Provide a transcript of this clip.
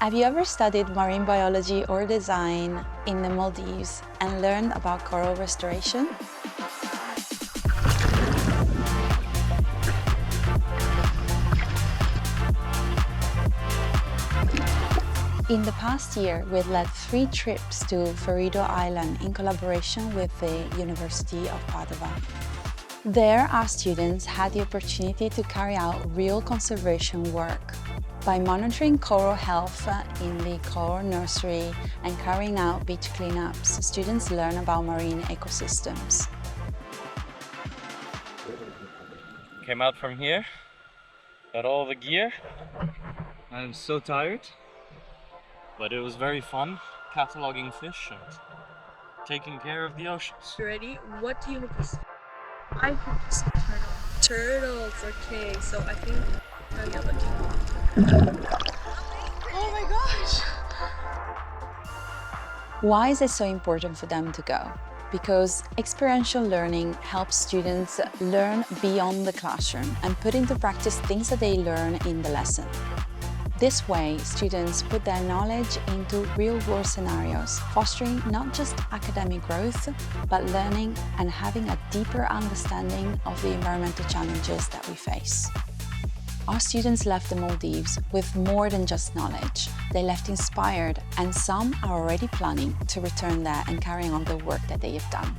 Have you ever studied marine biology or design in the Maldives and learned about coral restoration? In the past year, we've led 3 trips to Ferrido Island in collaboration with the University of Padova. There, our students had the opportunity to carry out real conservation work. By monitoring coral health in the coral nursery and carrying out beach cleanups, students learn about marine ecosystems. Came out from here, got all the gear. I'm so tired, but it was very fun cataloging fish and taking care of the oceans. You ready? What do you hope to see? I hope to see turtles. Turtles, okay, so I think I'm get lucky. Oh my gosh! Why is it so important for them to go? Because experiential learning helps students learn beyond the classroom and put into practice things that they learn in the lesson. This way, students put their knowledge into real-world scenarios, fostering not just academic growth, but learning and having a deeper understanding of the environmental challenges that we face. Our students left the Maldives with more than just knowledge. They left inspired, and some are already planning to return there and carrying on the work that they have done.